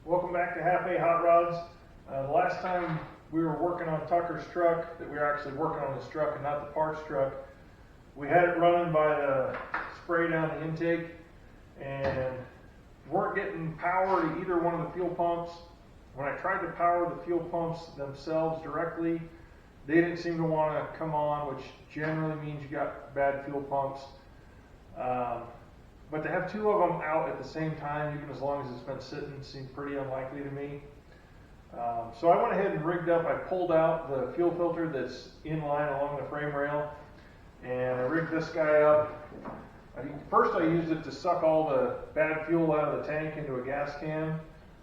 Welcome back to Half A Hot Rods. The last time we were working on Tucker's truck, that we were actually working on his truck and not the parts truck, we had it running by the spray down the intake and weren't getting power to either one of the fuel pumps. When I tried to power the fuel pumps themselves directly, they didn't seem to want to come on, which generally means you got bad fuel pumps. But to have two of them out at the same time, even as long as it's been sitting, seemed pretty unlikely to me. So I went ahead and rigged up. I pulled out the fuel filter that's in line along the frame rail, and I rigged this guy up. First I used it to suck all the bad fuel out of the tank into a gas can,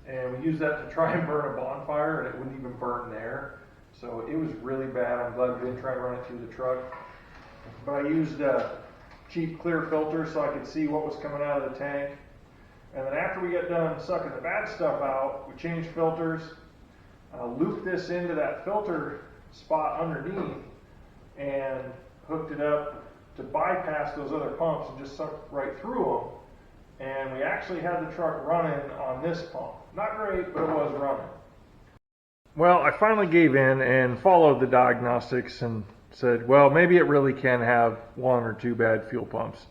and we used that to try and burn a bonfire, and it wouldn't even burn there. So it was really bad. I'm glad we didn't try and run it through the truck. But I used cheap clear filter so I could see what was coming out of the tank. And then after we got done sucking the bad stuff out, we changed filters, looped this into that filter spot underneath, and hooked it up to bypass those other pumps and just sucked right through them. And we actually had the truck running on this pump. Not great, but it was running. Well, I finally gave in and followed the diagnostics and said, well, maybe it really can have one or two bad fuel pumps.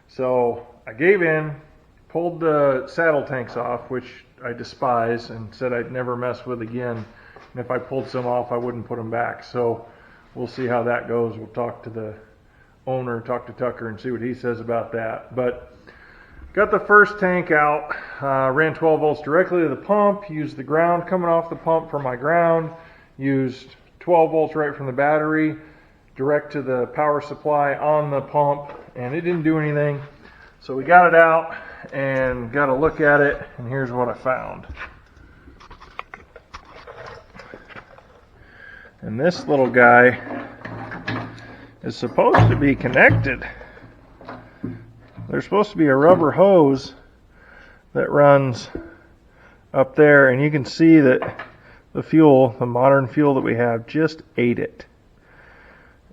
So I gave in, pulled the saddle tanks off, which I despise, and said I'd never mess with again. And if I pulled some off, I wouldn't put them back. So we'll see how that goes. We'll talk to the owner, talk to Tucker, and see what he says about that. But got the first tank out, ran 12 volts directly to the pump, used the ground coming off the pump for my ground, used 12 volts right from the battery, direct to the power supply on the pump, and it didn't do anything. So we got it out and got a look at it, and here's what I found. And this little guy is supposed to be connected. There's supposed to be a rubber hose that runs up there, and you can see that the fuel, the modern fuel that we have, just ate it.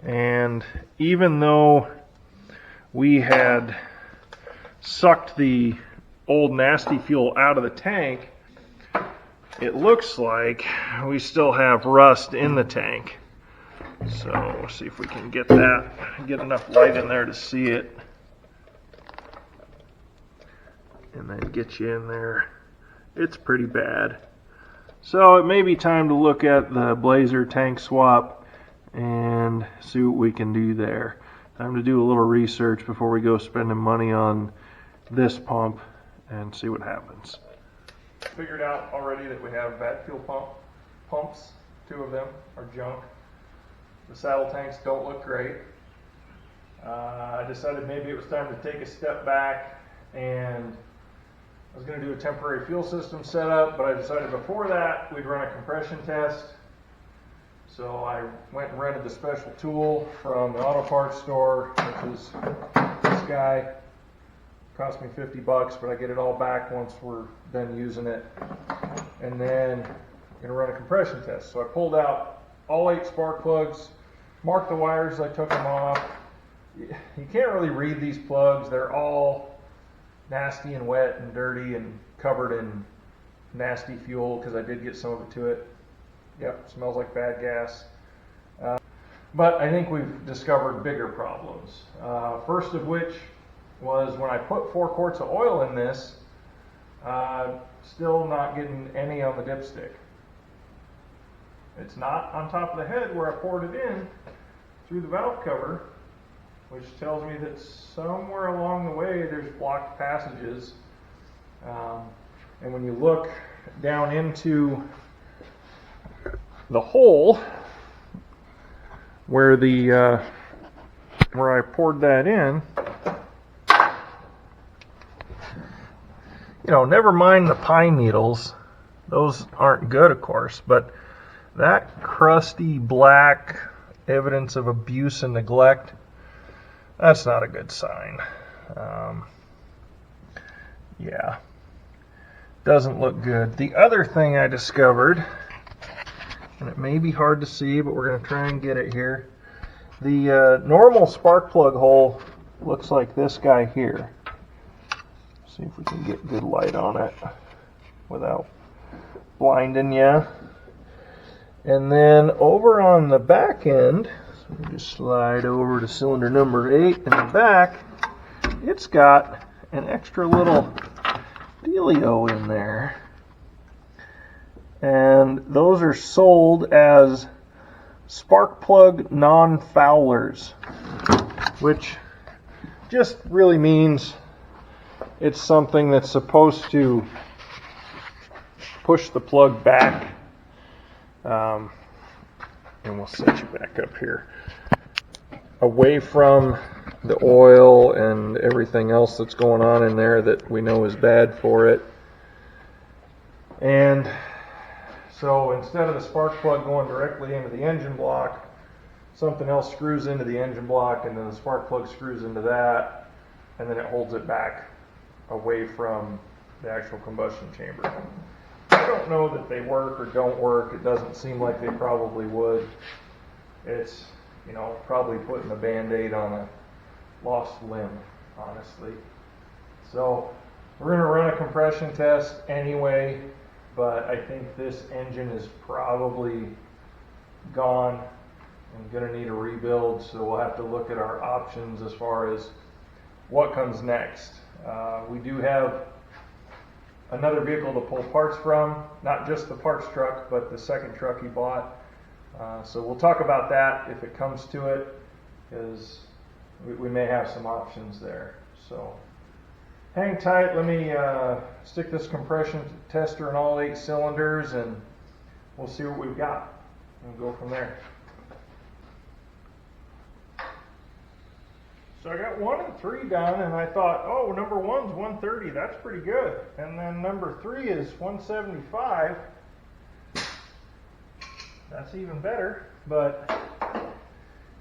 And even though we had sucked the old nasty fuel out of the tank, it looks like we still have rust in the tank. So we'll see if we can get enough light in there to see it, and then get you in there. It's pretty bad. So it may be time to look at the Blazer tank swap and see what we can do there. Time to do a little research before we go spending money on this pump and see what happens. Figured out already that we have bad fuel pumps. Two of them are junk. The saddle tanks don't look great. I decided maybe it was time to take a step back, and I was going to do a temporary fuel system setup, but I decided before that we'd run a compression test. So I went and rented the special tool from the auto parts store, which is this guy. Cost me $50, but I get it all back once we're done using it. And then I'm going to run a compression test. So I pulled out all 8 spark plugs, marked the wires, I took them off. You can't really read these plugs. They're all nasty and wet and dirty and covered in nasty fuel, because I did get some of it to it. Yep, smells like bad gas. But I think we've discovered bigger problems. First of which was when I put 4 quarts of oil in this, still not getting any on the dipstick. It's not on top of the head where I poured it in through the valve cover, which tells me that somewhere along the way there's blocked passages. And when you look down into the hole where I poured that in, you know, never mind the pine needles, those aren't good, of course, but that crusty black evidence of abuse and neglect, that's not a good sign. Yeah, doesn't look good. The other thing I discovered, and it may be hard to see, but we're going to try and get it here. The normal spark plug hole looks like this guy here. See if we can get good light on it without blinding you. And then over on the back end, so we just slide over to cylinder number 8 in the back, it's got an extra little dealio in there. And those are sold as spark plug non-foulers, which just really means it's something that's supposed to push the plug back. And we'll set you back up here, away from the oil and everything else that's going on in there that we know is bad for it. And so instead of the spark plug going directly into the engine block, something else screws into the engine block, and then the spark plug screws into that, and then it holds it back away from the actual combustion chamber. I don't know that they work or don't work. It doesn't seem like they probably would. It's, you know, probably putting a Band-Aid on a lost limb, honestly. So we're going to run a compression test anyway, but I think this engine is probably gone and going to need a rebuild, so we'll have to look at our options as far as what comes next. We do have another vehicle to pull parts from, not just the parts truck, but the second truck he bought. So we'll talk about that if it comes to it, because we may have some options there. So hang tight. Let me stick this compression tester in all 8 cylinders, and we'll see what we've got and go from there. So I got 1 and 3 done, and I thought, oh, number 1's 130, that's pretty good. And then number 3 is 175. That's even better, but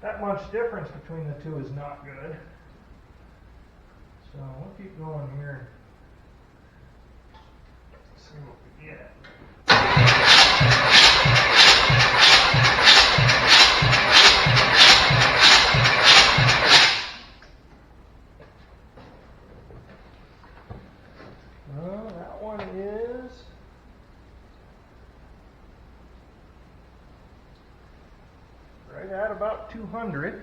that much difference between the two is not good. So we'll keep going here and see what we get. That one is right at about 200.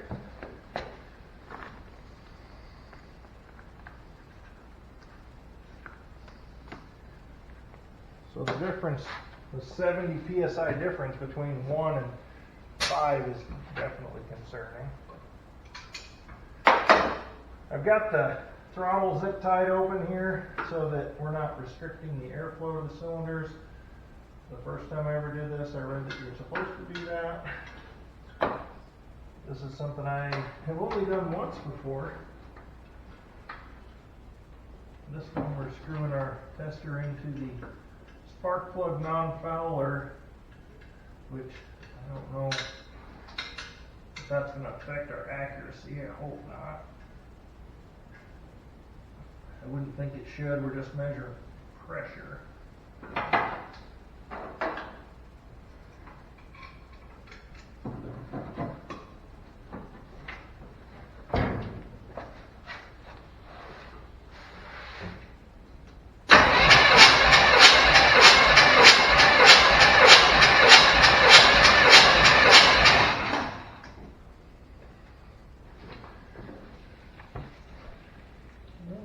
So the difference, the 70 psi difference between 1 and 5 is definitely concerning. I've got the throttle zip tied open here so that we're not restricting the airflow of the cylinders. The first time I ever did this, I read that you're supposed to do that. This is something I have only done once before. This one we're screwing our tester into the spark plug non-fouler, which I don't know if that's going to affect our accuracy. I hope not. I wouldn't think it should. We're just measuring pressure.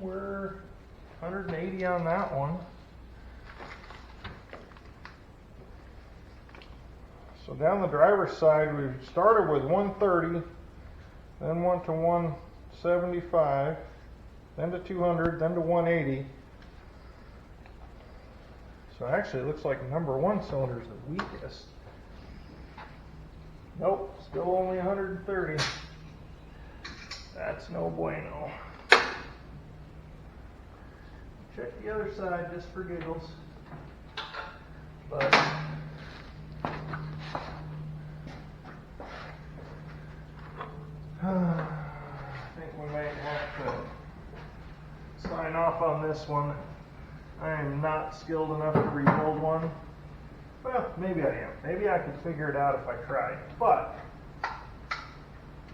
We're 180 on that one. So down the driver's side, we started with 130, then went to 175, then to 200, then to 180. So actually it looks like number 1 cylinder is the weakest. Nope, still only 130. That's no bueno. Check the other side just for giggles. But I think we might have to sign off on this one. I am not skilled enough to rebuild one. Well, maybe I am. Maybe I could figure it out if I tried. But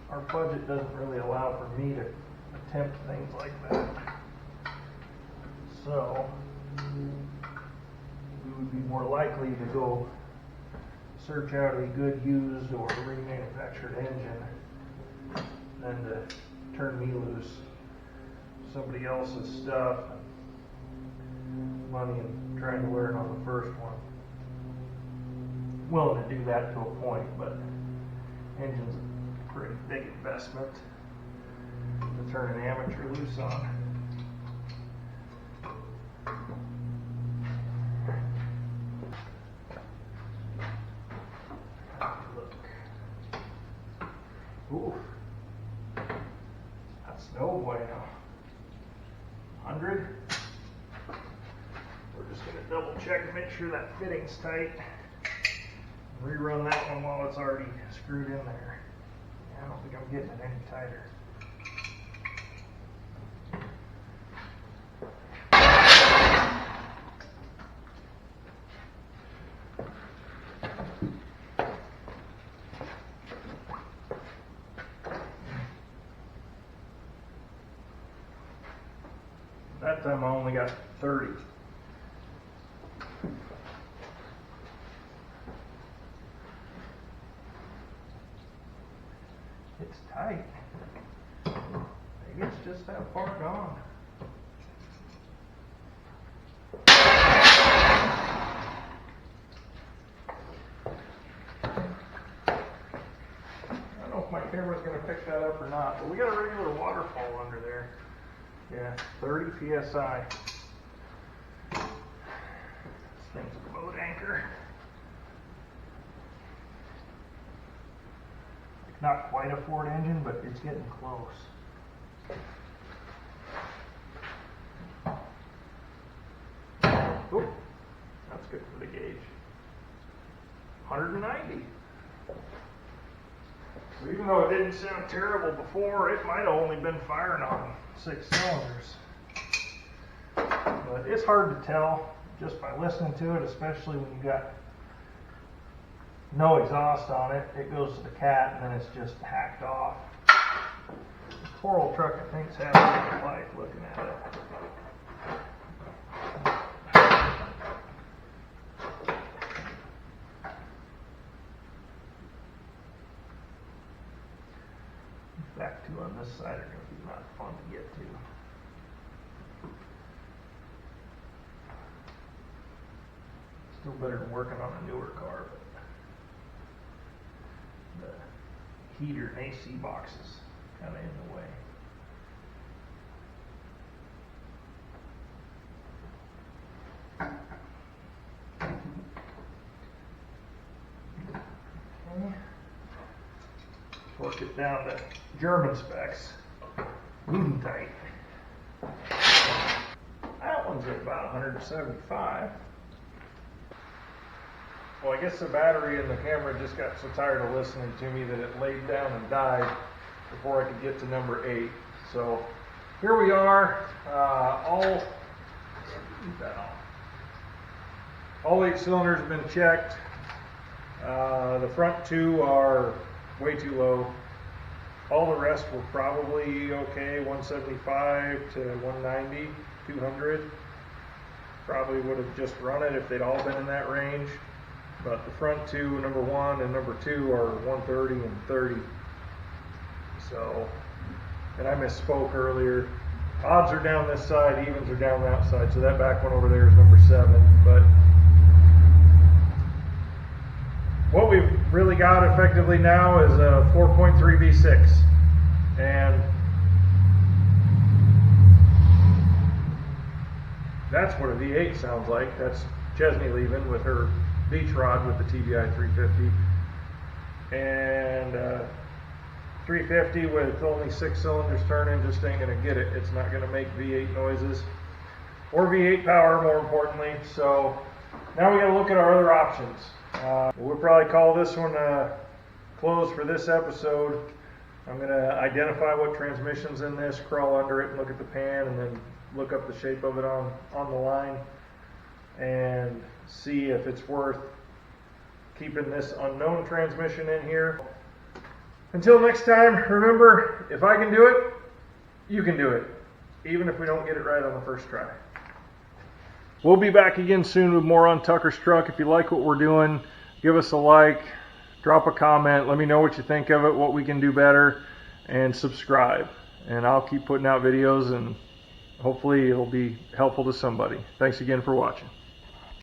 our budget doesn't really allow for me to attempt things like that. So we would be more likely to go search out a good used or remanufactured engine than to turn me loose somebody else's stuff and money and trying to learn on the first one. Willing to do that to a point, but engine's a pretty big investment to turn an amateur loose on. Ooh, that's no bueno. 100. We're just going to double check and make sure that fitting's tight. Rerun that one while it's already screwed in there. I don't think I'm getting it any tighter. That time I only got 30. It's tight. Maybe it's just that far gone. I don't know if my camera's going to pick that up or not, but we got a regular waterfall under there. Yeah, 30 psi. This thing's a boat anchor. Not quite a Ford engine, but it's getting close. Oh, that's good for the gauge. 190. So even though it didn't sound terrible before, it might have only been firing on 6 cylinders. But it's hard to tell just by listening to it, especially when you got no exhaust on it. It goes to the cat and then it's just hacked off. This poor old truck, I think, is having a life looking at it. Back two on this side are going to be not fun to get to. Still better than working on a newer car, but the heater and AC boxes kind of in the way. Okay. Torque it down to German specs. Wooden tight. That one's at about 175. Well, I guess the battery in the camera just got so tired of listening to me that it laid down and died before I could get to number 8. So here we are. All 8 cylinders have been checked. The front 2 are way too low. All the rest were probably okay, 175 to 190, 200. Probably would have just run it if they'd all been in that range. But the front 2, number 1 and number 2, are 130 and 30. So, and I misspoke earlier. Odds are down this side, evens are down that side. So that back one over there is number 7. But what we've really got effectively now is a 4.3 V6, and that's what a V8 sounds like. That's Chesney leaving with her beach rod with the TBI 350, and 350 with only 6 cylinders turning just ain't gonna get it. It's not gonna make V8 noises or V8 power, more importantly. So now we got to look at our other options. We'll probably call this one closed for this episode. I'm going to identify what transmission's in this, crawl under it and look at the pan, and then look up the shape of it on the line and see if it's worth keeping this unknown transmission in here. Until next time, remember, if I can do it, you can do it, even if we don't get it right on the first try. we'll be back again soon with more on Tucker's truck. If you like what we're doing, give us a like, drop a comment, let me know what you think of it, what we can do better, and subscribe. And I'll keep putting out videos, and hopefully it'll be helpful to somebody. Thanks again for watching.